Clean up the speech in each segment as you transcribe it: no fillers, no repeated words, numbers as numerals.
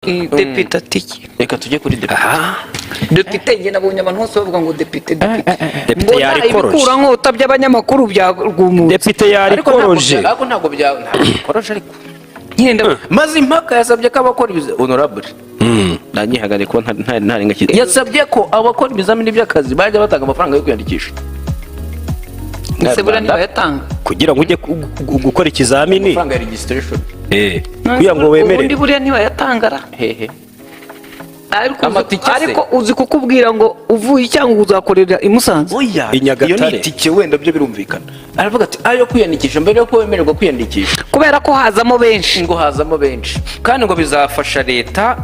Depite atiki. Reka tujye kuri Depite. Depite nge nabonye abantu bose bavuga ngo Depite. Depite yari koroje. Ibikura nkota by'abanyamakuru bya rwumutse. Depite yari koroje. Ariko ntabwo koroje ariko. Nyine MAZIMPAKA yasabye ko abakora honorable. Nanyihagane ko ntari ngakira. Yasabye ko abakora ibizamini by'akazi bajya batanga amafaranga yo kwiyandikisha. Ese bura ntibayatanga kugira ngo ujye gukora ikizamini. Amafaranga ya registration. Kugira ngo wemere. Ubundi buriya ntibayatangara. Hehe. Ariko uzi kukubwira ngo uvuye cyangwa uzakorera i Musanze. Oya. Inyagatare. Iyo ni itike wenda byo birumvikana. Aravuga ati ayo kwiyandikisha mbere yo kwemererwa kwiyandikisha. Kubera ko hazamo benshi. Ngo hazamo benshi. Kandi ngo bizafasha leta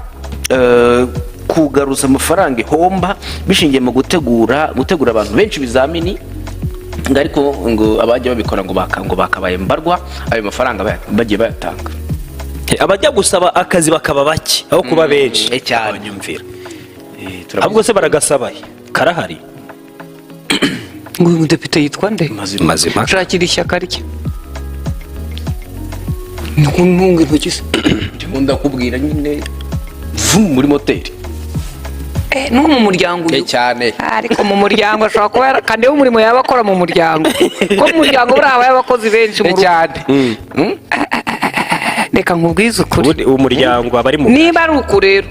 kugaruza amafaranga ihomba bishingiye mu gutegura abantu benshi bizamini. Ariko ngo abajya babikora ngo bakabaye mbarwa ayo mafaranga bagiye bayatanga. Abajya gusaba akazi bakaba bake aho kuba benshi cyane nyumvira. Ahubwo se baragasaba karahari. Ngo uyu Depite yitwa nde? MAZIMPAKA. Shakira ishyaka rye. Ntunge intoki se. Ndimo kubwira nyine muri moteri. No mu muryango uyu cyane. Ariko mu muryango ashobora kuba kandi umurimo yaba akora mu muryango. Ko mu muryango buraba y'abakozi benshi mu cyane. Reka nkubwize ukuri. Umuryango abari mu niba ari uko rero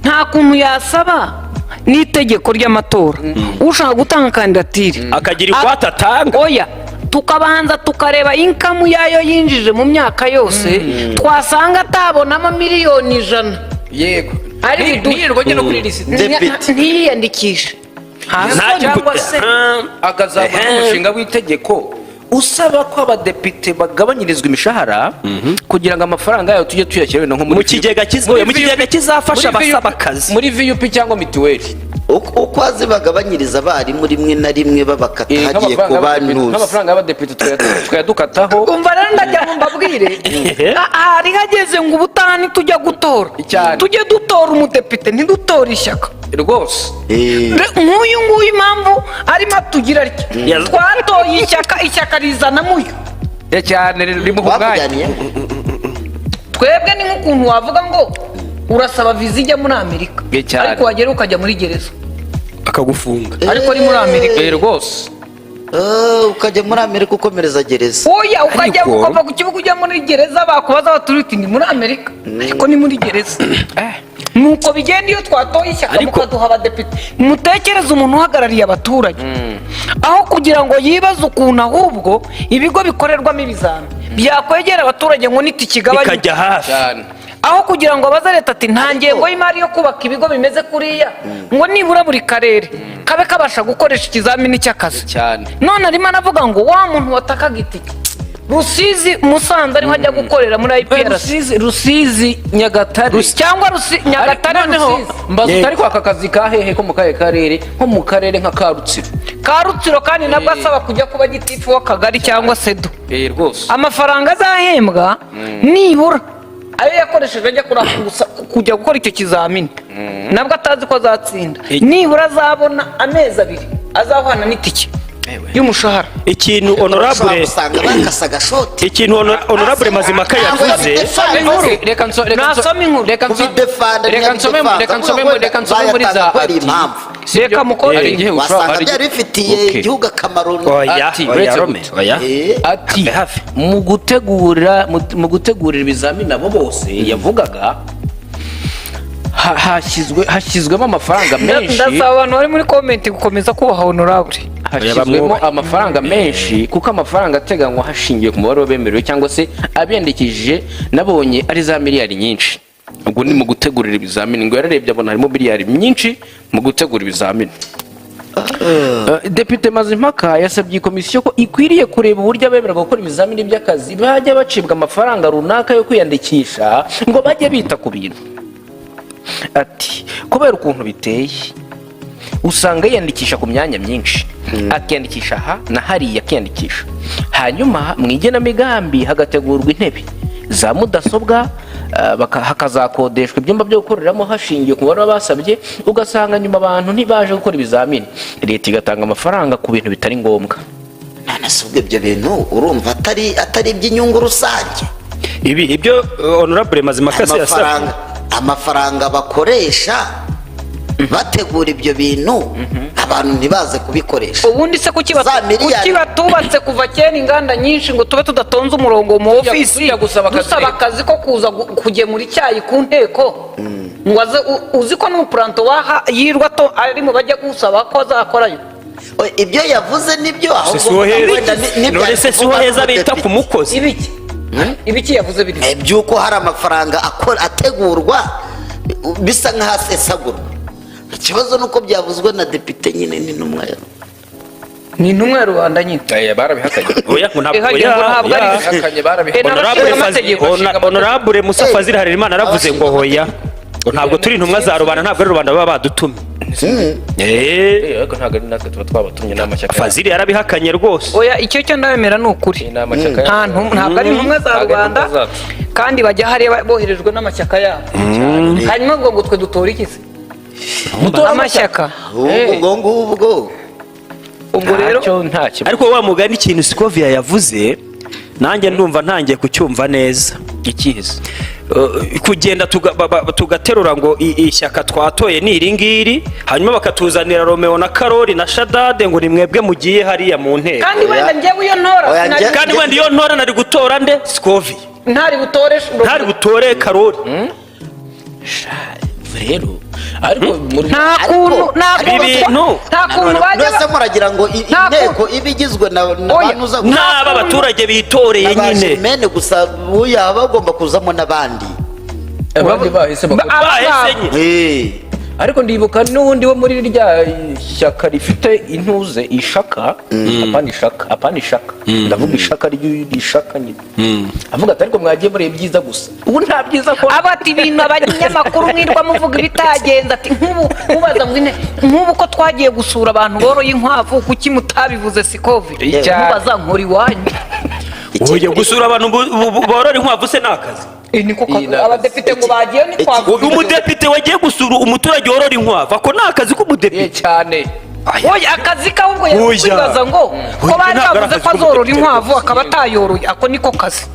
nta kuntu yasaba n'itegeko ry'amatora ushaka gutanga kandidatire akagira ikwata atanga. Oya tukabanza tukareba income yayo yinjije mu myaka yose twasanga atabonamo miliyoni 100. Yego. Ari nirwo no kuri list Depite ntiyandikisha cyangwa se akazaba umushinga w'itegeko usaba ko abadepite bagabanyirizwa imishahara kugira ngo amafaranga yayo tujye tuyashyira nko mu kigega kizafasha abasaba akazi muri VUP cyangwa mituweli. Uko azibagabanyiriza abarimu rimwe na rimwe babakata hagiye kubanuza nk'amafaranga y'abadepite twayadukataho. Umva rero ndajya mbabwire hari hageze ngo ubutani tujya gutora tujye dutora umudepite ntidutora ishyaka rwose. Nk'uyu nguyu impamvu arimo atugira atya twatoye ishyaka rizana muyo cyane rimuha ubwanya. Twebwe ni nk'ukuntu wavuga ngo urasaba viza ijya muri Amerika ariko wagera ukajya muri gereza akagufunga ariko ari muri Amerika rwose. Ukajya muri Amerika ukomereza gereza. Oya ukajya ukava ku kibuga ujya muri gereza bakubaza baturiti ni muri Amerika ariko ni muri gereza. Nuko bigenda iyo twatoye ishyaka mukaduha abadepite mutekereza umuntu uhagarariye abaturage aho kugira ngo yibaze ukuntu ahubwo ibigo bikorerwamo ibizami byakwegera abaturage ngo nitikigabanye ikajya hafi aho kugira ngo abaza leta ati nta ngengo y'imari yo kubaka ibigo bimeze kuriya ngo nibura buri karere kabe kabasha gukoresha ikizamini cy'akazi none arimo anavuga ngo wa muntu watakaga itike Rusizi Musanze ariho ajya gukorera muri IPRC Rusizi Nyagatare cyangwa Nyagatare Rusizi mbazo utari kwa akazi ka hehe ko mu karere nko mu karere nka Karutsiro kandi nabwo asaba kujya kuba gitifu w'akagari cyangwa sedo rwose amafaranga azahembwa nibura ayo yakoresheje ajya kujya gukora icyo kizamini nabwo atazi ko azatsinda nibura azabona amezi 2 azahwana n'itike y'umushahara. Ikintu honorable usanga bakasaga shoti honorable MAZIMPAKA yavuze reka nsome muri za reka mukore wasanga byari bifitiye igihugu akamaro. Ati mu gutegurira ibizamini abo bose yavugaga hashyizwemo amafaranga menshi. Ndasaba abantu bari muri comment gukomeza kubaha honorable. Hashyizwemo amafaranga menshi kuko amafaranga ateganywa hashingiye ku mubare w'abemerewe cyangwa se abiyandikishije nabonye ari za miliyari nyinshi. Ubwo ni mu gutegurira ibizamini ngo yararebye abona harimo miliyari nyinshi mu gutegura ibizamini. Depite MAZIMPAKA yasabye komisiyo ko ikwiriye kureba uburyo abemererwa gukora ibizamini by'akazi bajya bacibwa amafaranga runaka yo kwiyandikisha ngo bajye bita ku bintu. Ati kubera ukuntu biteye usanga yiyandikisha ku myanya myinshi akiyandikisha aha na hariya akiyandikisha hanyuma mu igenamigambi hagategurwa intebe za mudasobwa hakazakodeshwa ibyumba byo gukoreramo hashingiye ku mubare w'abasabye ugasanga nyuma abantu ntibaje gukora ibizamini leta igatanga amafaranga ku bintu bitari ngombwa. None se ubwo ibyo bintu urumva atari iby'inyungu rusange ibyo honorable MAZIMPAKA yasabye amafaranga bakoresha bategura ibyo bintu abantu ntibaze kubikoresha. ubundi se kuki Za miliyari. batubatse kuva kera inganda nyinshi ngo tube tudatonze umurongo mu ofisi dusaba akazi ko kuza kugemura icyayi ku nteko ngo aze uzi ko n'umupuranto waha yirwa to ari mu bajya gusaba ko azakorayo. Ibyo yavuze nibyo none se si ho heza bita ku mukozi. ibiki yavuze biri by'uko hari amafaranga ategurwa bisa nk'ahasesagurwa. Ikibazo nuko byavuzwe na depite nyine n'intumwa yawe. ni intumwa ya rubanda nyine barabihakanye. Oya honorable Musa Fazil Harerimana aravuze ngo hoya ntabwo turi intumwa za rubanda, ntabwo ari rubanda baba badutumye. Ariko ntabwo ari natwe tuba twabatumye n'amashyaka. Fazil yarabihakanye rwose. oya icyo cyo ndabemera ni ukuri ntabwo ari intumwa za rubanda kandi bajya hariya boherejwe n'amashyaka yabo. hanyuma ngo twe dutore iki se amashyaka ubwo rero ariko wa mugani ikintu Scovia yavuze nanjye ndumva ntangiye kucyumva neza. ikizi kugenda tugaterura ngo ishyaka twatoye ni iri ngiri, hanyuma bakatuzanira Romeo na Karori na Shadade ngo ni mwebwe mugiye hariya mu nteko. kandi wenda njyewe iyo ntora kandi wenda iyo ntora nari gutora nde Scovia ntari butore Karori. rero ariko nta kuntu bajya muragira ngo inteko iba igizwe n'aba abaturage bitoreye nyine mene gusa buya bagomba kuzamo n'abandi bahise nyine. ariko ndibuka n'ubundi wo muri rya shyaka rifite intuze ishaka apana ishaka ndavuga ishaka ry'ishaka nyine avuga ati ariko mwagiye muri byiza gusa ubu nta byiza ko abati ibintu abanyamakuru mwirwa muvuga ibitagenza ati nkubaza ngo nk'ubu ko twagiye gusura abantu boroye inkwavu kuki mutabivuze Scovia nkubaza nkora iwanyu ugiye gusura abantu borora inkwavu se n'akazi abadepite ngo bagiye ntitwavuga umudepite wagiye gusura umuturage worora inkwavu ako ni akazi k'umudepite cyane. oya akazi ka ubwo yakwibaza ngo ko bari bavuze ko azorora inkwavu akaba atayoroye ako niko kazi.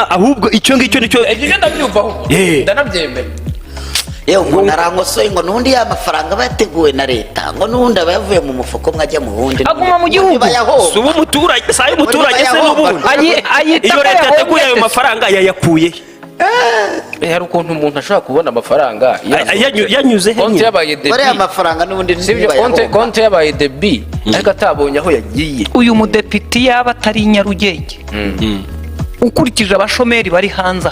ahubwo icyo ngicyo nicyo ndabyumvaho ndanabyemera. ngo narangosoye ngo nundi ya mafaranga bateguwe na leta ngo nundi abayavuye mu mufuko mwajya mu wundi aguma mu gihugu suba umuturage sayo umuturage se n'ubundi iyo leta yateguye ayo mafaranga yayakuye hari ukuntu umuntu ashobora kubona amafaranga yanyuze konti yabaye debi bari amafaranga nubundi konti yabaye debi ariko atabonye aho yagiye. uyu mudepite yaba atari Nyarugenge ukurikije abashomeri bari hanze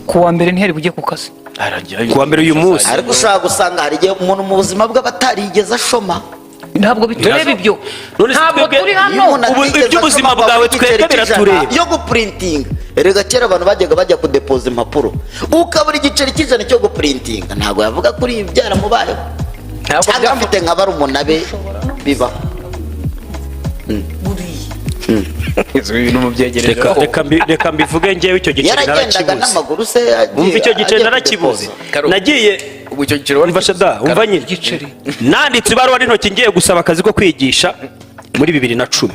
kuwa mbere ntihari bujye ku kazi kuwa mbere uyu munsi. ariko ushaka gusanga hari igihe umuntu mu buzima bwe batarigeze ashoma. ntabwo bitureba ibyo ntabwo turi hano iby'ubuzima bwawe twebwe biratureba yo guprintinga. erega kera abantu bajyaga bajya kudepoza impapuro ukabura igiceri cy'ijana cyo guprintinga ntabwo yavuga kuri ibi byaramubayeho cyangwa afite nka barumuna be biba reka mbivuge njyewe icyo giceri narakibuze. umva icyo giceri narakibuze nagiye umva nyine nanditse ibaruwa n'intoki ngiye gusaba akazi ko kwigisha muri 2010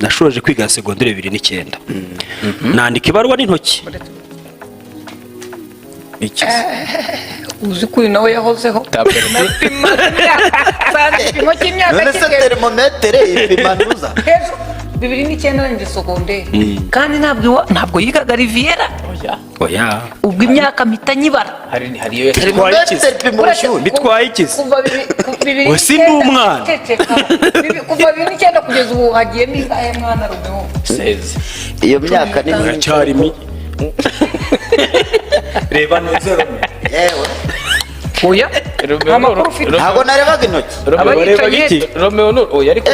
nashoje kwiga segondere 2009 nandika ibaruwa n'intoki uzi ko nawe yahozeho termometere ipimanuza 2009 nanje segondere kandi ntabwo yigaga Riviera oya ubwo imyaka mpita nyibara bitwaye iki si ndi umwana kuva 2009 kugeza ubu hagiye n'ingahe mwana Romeo iyo myaka ni muracyari reba neza yewe oya amakuru ufite ntabwo narebaga intoki Romeo oya ariko